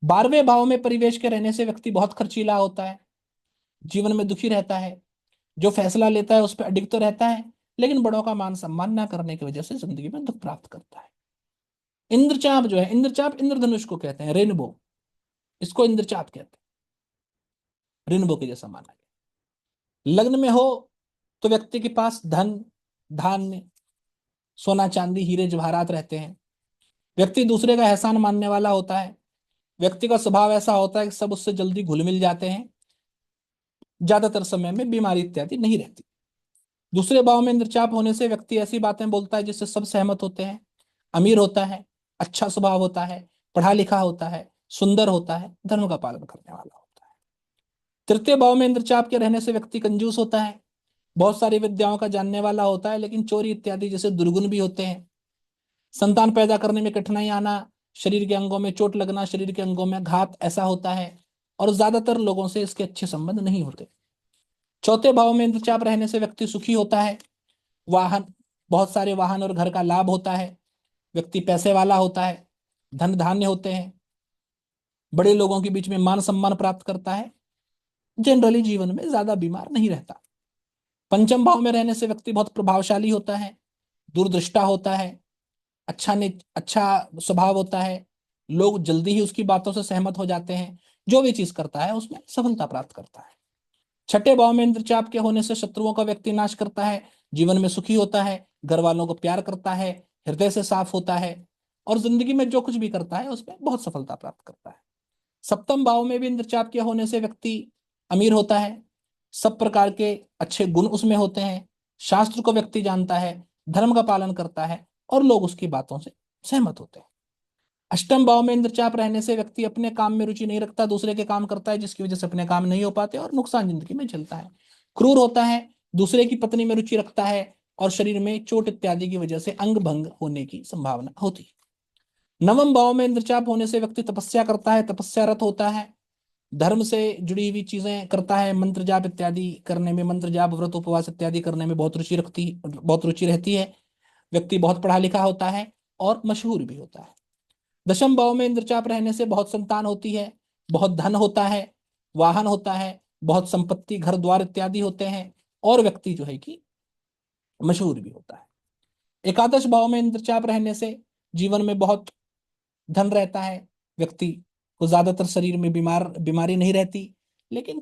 12वें भाव में परिवेश के रहने से व्यक्ति बहुत खर्चीला होता है, जीवन में दुखी रहता है, जो फैसला लेता है उस पर अडिग तो रहता है, लेकिन बड़ों का मान सम्मान ना करने की वजह से जिंदगी में दुख प्राप्त करता है। इंद्रचाप जो है, इंद्रचाप इंद्रधनुष को कहते हैं, रेनबो, इसको इंद्रचाप कहते हैं, रेनबो के जैसा माना गया। लग्न में हो तो व्यक्ति के पास धन, धान्य, सोना चांदी, हीरे जवाहरात रहते हैं, व्यक्ति दूसरे का एहसान मानने वाला होता है, व्यक्ति का स्वभाव ऐसा होता है कि सब उससे जल्दी घुल मिल जाते हैं, ज्यादातर समय में बीमारी इत्यादि नहीं रहती। दूसरे भाव में इंद्रचाप होने से व्यक्ति ऐसी बातें बोलता है जिससे सब सहमत होते हैं, अमीर होता है, अच्छा स्वभाव होता है, पढ़ा लिखा होता है, सुंदर होता है, धर्म का पालन करने वाला होता है। तृतीय भाव में इंद्रचाप के रहने से व्यक्ति कंजूस होता है, बहुत सारी विद्याओं का जानने वाला होता है, लेकिन चोरी इत्यादि जैसे दुर्गुण भी होते हैं। संतान पैदा करने में कठिनाई आना, शरीर के अंगों में चोट लगना, शरीर के अंगों में घात ऐसा होता है, और ज्यादातर लोगों से इसके अच्छे संबंध नहीं होते। चौथे भाव में इंद्रचाप रहने से व्यक्ति सुखी होता है, वाहन, बहुत सारे वाहन और घर का लाभ होता है, व्यक्ति पैसे वाला होता है, धन धान्य होते हैं, बड़े लोगों के बीच में मान सम्मान प्राप्त करता है, जनरली जीवन में ज्यादा बीमार नहीं रहता। पंचम भाव में रहने से व्यक्ति बहुत प्रभावशाली होता है, दूरदृष्टा होता है, अच्छा स्वभाव होता है, लोग जल्दी ही उसकी बातों से सहमत हो जाते हैं, जो भी चीज करता है उसमें सफलता प्राप्त करता है। छठे भाव में इंद्रचाप के होने से शत्रुओं का व्यक्ति नाश करता है, जीवन में सुखी होता है, घर वालों को प्यार करता है, हृदय से साफ होता है, और जिंदगी में जो कुछ भी करता है उसमें बहुत सफलता प्राप्त करता है। सप्तम भाव में भी इंद्रचाप के होने से व्यक्ति अमीर होता है, सब प्रकार के अच्छे गुण उसमें होते हैं, शास्त्र को व्यक्ति जानता है, धर्म का पालन करता है, और लोग उसकी बातों से सहमत होते हैं। अष्टम भाव में इंद्रचाप रहने से व्यक्ति अपने काम में रुचि नहीं रखता, दूसरे के काम करता है, जिसकी वजह से अपने काम नहीं हो पाते और नुकसान जिंदगी में झेलता है। क्रूर होता है, दूसरे की पत्नी में रुचि रखता है, और शरीर में चोट इत्यादि की वजह से अंग भंग होने की संभावना होती है। नवम भाव में इंद्रचाप होने से व्यक्ति तपस्या करता है, तपस्यारत होता है, धर्म से जुड़ी हुई चीजें करता है, मंत्र जाप इत्यादि करने में, मंत्र जाप, व्रत, उपवास इत्यादि करने में बहुत रुचि रहती है, व्यक्ति बहुत पढ़ा लिखा होता है और मशहूर भी होता है। दशम भाव में इंद्रचाप रहने से बहुत संतान होती है, बहुत धन होता है, वाहन होता है, बहुत संपत्ति, घर द्वार इत्यादि होते हैं, और व्यक्ति जो है कि मशहूर भी होता है। एकादश भाव में इंद्रचाप रहने से जीवन में बहुत धन रहता है, व्यक्ति को ज्यादातर शरीर में बीमारी नहीं रहती, लेकिन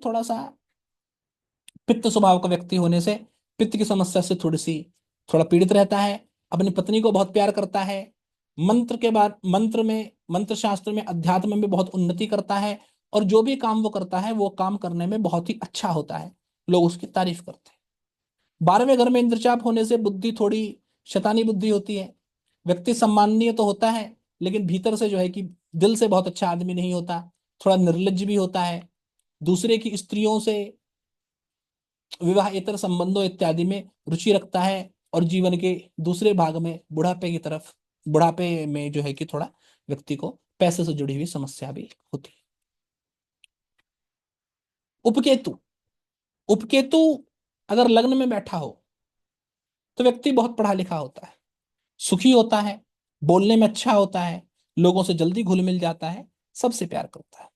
पित्त स्वभाव का व्यक्ति होने से पित्त की समस्या से थोड़ा पीड़ित रहता है, अपनी पत्नी को बहुत प्यार करता है, मंत्र शास्त्र में, अध्यात्म में बहुत उन्नति करता है, और जो भी काम वो करता है वो काम करने में बहुत ही अच्छा होता है, लोग उसकी तारीफ करते हैं। 12वें घर में इंद्रचाप होने से बुद्धि थोड़ी शैतानी बुद्धि होती है, व्यक्ति सम्माननीय तो होता है, लेकिन भीतर से जो है कि दिल से बहुत अच्छा आदमी नहीं होता, थोड़ा निर्लज्ज भी होता है, दूसरे की स्त्रियों से, विवाहेतर संबंधों इत्यादि में रुचि रखता है, और जीवन के दूसरे भाग में बुढ़ापे में जो है कि थोड़ा व्यक्ति को पैसे से जुड़ी हुई समस्या भी होती है। उपकेतु, उपकेतु अगर लग्न में बैठा हो तो व्यक्ति बहुत पढ़ा लिखा होता है, सुखी होता है, बोलने में अच्छा होता है, लोगों से जल्दी घुल मिल जाता है, सबसे प्यार करता है।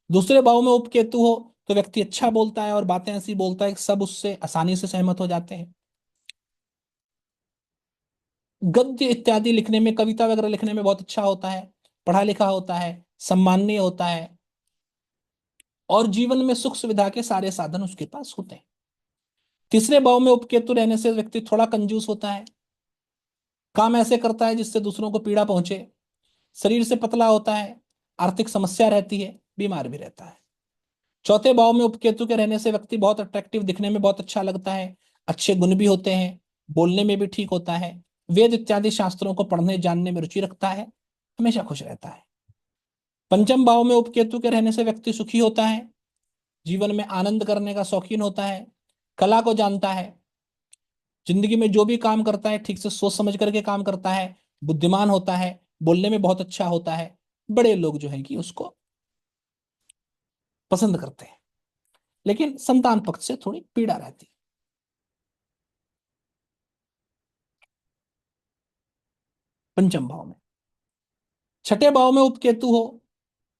दूसरे भाव में उपकेतु हो तो व्यक्ति अच्छा बोलता है और बातें ऐसी बोलता है कि सब उससे आसानी से सहमत हो जाते हैं। गद्य इत्यादि लिखने में, कविता वगैरह लिखने में बहुत अच्छा होता है, पढ़ा लिखा होता है, सम्माननीय होता है, और जीवन में सुख सुविधा के सारे साधन उसके पास होते हैं। तीसरे भाव में उपकेतु रहने से व्यक्ति थोड़ा कंजूस होता है, काम ऐसे करता है जिससे दूसरों को पीड़ा पहुंचे, शरीर से पतला होता है, आर्थिक समस्या रहती है, बीमार भी रहता है। चौथे भाव में उपकेतु के रहने से व्यक्ति बहुत अट्रैक्टिव, दिखने में बहुत अच्छा लगता है, अच्छे गुण भी होते हैं, बोलने में भी ठीक होता है, वेद इत्यादि शास्त्रों को पढ़ने जानने में रुचि रखता है, हमेशा खुश रहता है। पंचम भाव में उपकेतु के रहने से व्यक्ति सुखी होता है, जीवन में आनंद करने का शौकीन होता है, कला को जानता है, जिंदगी में जो भी काम करता है ठीक से सोच समझ करके काम करता है, बुद्धिमान होता है, बोलने में बहुत अच्छा होता है, बड़े लोग जो है कि उसको पसंद करते हैं। लेकिन संतान पक्ष से थोड़ी पीड़ा रहती है। पंचम भाव में, छठे भाव में उपकेतु हो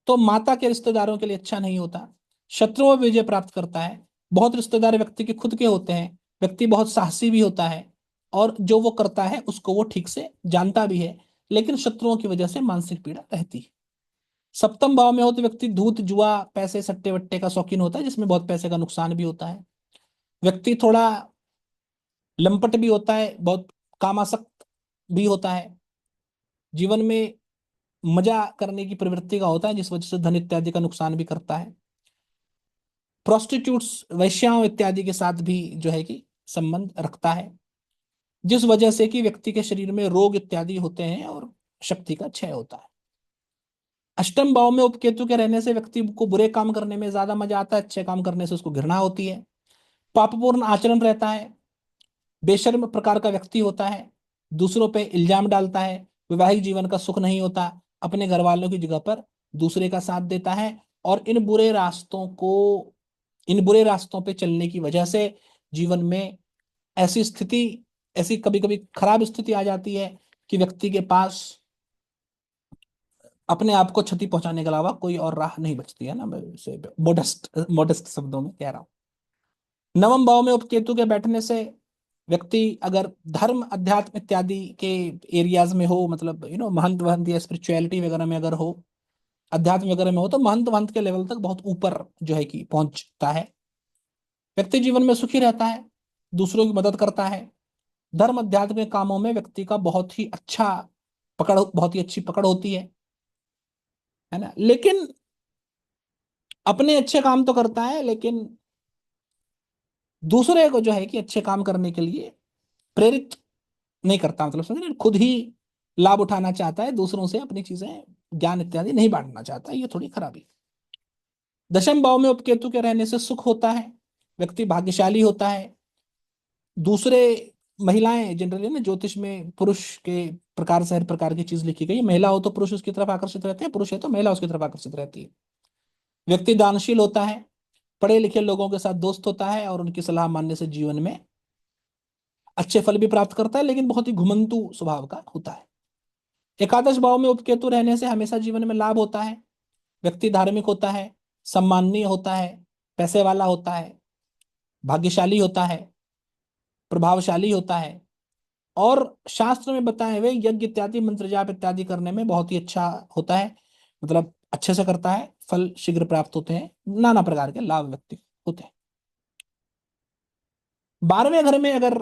तो माता के रिश्तेदारों के लिए अच्छा नहीं होता, शत्रुओं में विजय प्राप्त करता है, बहुत रिश्तेदार व्यक्ति के खुद के होते हैं, व्यक्ति बहुत साहसी भी होता है, और जो वो करता है उसको वो ठीक से जानता भी है, लेकिन शत्रुओं की वजह से मानसिक पीड़ा रहती है। सप्तम भाव में हो तो व्यक्ति धूत जुआ पैसे सट्टे वट्टे का शौकीन होता है, जिसमें बहुत पैसे का नुकसान भी होता है, व्यक्ति थोड़ा लंपट भी होता है, बहुत कामासक्त भी होता है, जीवन में मजा करने की प्रवृत्ति का होता है, जिस वजह से धन इत्यादि का नुकसान भी करता है। प्रोस्टिट्यूट्स, वैश्याओं इत्यादि के साथ भी जो है कि संबंध रखता है, जिस वजह से कि व्यक्ति के शरीर में रोग इत्यादि होते हैं और शक्ति का क्षय होता है। अष्टम भाव में उपकेतु के रहने से व्यक्ति को बुरे काम करने में ज्यादा मजा आता है, अच्छे काम करने से उसको घृणा होती है, पापपूर्ण आचरण रहता है, बेशर्म प्रकार का व्यक्ति होता है, दूसरों पे इल्जाम डालता है, वैवाहिक जीवन का सुख नहीं होता, अपने घर वालों की जगह पर दूसरे का साथ देता है, और इन बुरे रास्तों पे चलने की वजह से जीवन में ऐसी स्थिति, ऐसी कभी कभी खराब स्थिति आ जाती है कि व्यक्ति के पास अपने आप को क्षति पहुंचाने के अलावा कोई और राह नहीं बचती है ना, मैं इसे मोडेस्ट मोडेस्ट शब्दों में कह रहा हूं। नवम भाव में उपकेतु के बैठने से व्यक्ति अगर धर्म अध्यात्म इत्यादि के एरियाज में हो, मतलब महंत वहंत या स्पिरिचुअलिटी वगैरह में अगर हो, अध्यात्म वगैरह में हो, तो महंत वहंत के लेवल तक बहुत ऊपर जो है कि पहुंचता है, व्यक्ति जीवन में सुखी रहता है, दूसरों की मदद करता है, धर्म अध्यात्म के कामों में व्यक्ति का बहुत ही अच्छी पकड़ होती है ना। लेकिन अपने अच्छे काम तो करता है, लेकिन दूसरे को जो है कि अच्छे काम करने के लिए प्रेरित नहीं करता, मतलब समझ रहे हैं? खुद ही लाभ उठाना चाहता है, दूसरों से अपनी चीजें, ज्ञान इत्यादि नहीं बांटना चाहता, ये थोड़ी खराबी। दशम भाव में उपकेतु के रहने से सुख होता है, व्यक्ति भाग्यशाली होता है, दूसरे महिलाएं जनरली ना ज्योतिष में पुरुष के प्रकार से हर प्रकार की चीज लिखी गई है, महिला हो तो पुरुष उसकी तरफ आकर्षित रहते हैं, पुरुष है तो महिला उसकी तरफ आकर्षित रहती है। व्यक्ति दानशील होता है, पढ़े लिखे लोगों के साथ दोस्त होता है, और उनकी सलाह मानने से जीवन में अच्छे फल भी प्राप्त करता है, लेकिन बहुत ही घुमंतु स्वभाव का होता है। एकादश भाव में उपकेतु रहने से हमेशा जीवन में लाभ होता है, व्यक्ति धार्मिक होता है, सम्माननीय होता है, पैसे वाला होता है, भाग्यशाली होता है, प्रभावशाली होता है, और शास्त्र में बताए हुए यज्ञ इत्यादि मंत्र जाप इत्यादि करने में बहुत ही अच्छा होता है, मतलब अच्छे से करता है, फल शीघ्र प्राप्त होते हैं, नाना प्रकार के लाभ व्यक्ति होते हैं। 12वें घर में अगर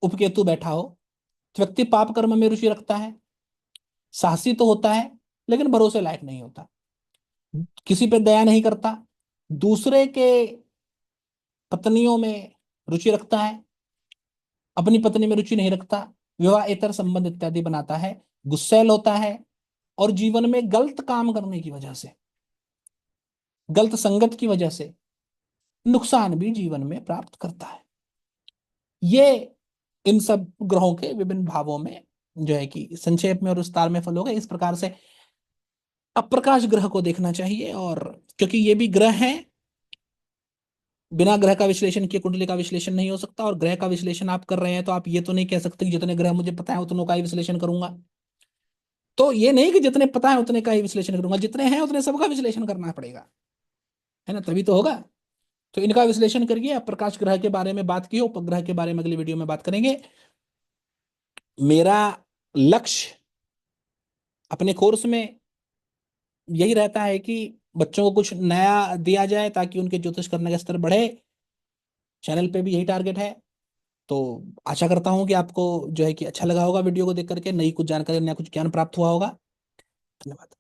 उपकेतु बैठा हो तो व्यक्ति पाप कर्म में रुचि रखता है, साहसी तो होता है, लेकिन भरोसे लायक नहीं होता, किसी पे दया नहीं करता, दूसरे के पत्नियों में रुचि रखता है, अपनी पत्नी में रुचि नहीं रखता, विवाहेतर संबंध इत्यादि बनाता है, गुस्सैल होता है, और जीवन में गलत काम करने की वजह से, गलत संगत की वजह से नुकसान भी जीवन में प्राप्त करता है। ये इन सब ग्रहों के विभिन्न भावों में जो है कि संक्षेप में और विस्तार में फल हो गए। इस प्रकार से अप्रकाश ग्रह को देखना चाहिए, और क्योंकि ये भी ग्रह हैं, बिना ग्रह का विश्लेषण किए कुंडली का विश्लेषण नहीं हो सकता, और ग्रह का विश्लेषण आप कर रहे हैं तो आप ये तो नहीं कह सकते कि जितने ग्रह मुझे पता है उतनों का ही विश्लेषण करूंगा। तो ये नहीं कि जितने पता है उतने का ही विश्लेषण करूंगा, जितने हैं उतने सबका विश्लेषण करना पड़ेगा, है ना, तभी तो होगा। तो इनका विश्लेषण करिए। अब प्रकाश ग्रह के बारे में बात की, उपग्रह के बारे में अगली वीडियो में बात करेंगे। मेरा लक्ष्य अपने कोर्स में यही रहता है कि बच्चों को कुछ नया दिया जाए ताकि उनके ज्योतिष करने का स्तर बढ़े। चैनल पे भी यही टारगेट है। तो आशा करता हूँ कि आपको जो है कि अच्छा लगा होगा वीडियो को देख करके, नई कुछ जानकारी, नया कुछ ज्ञान प्राप्त हुआ होगा। धन्यवाद।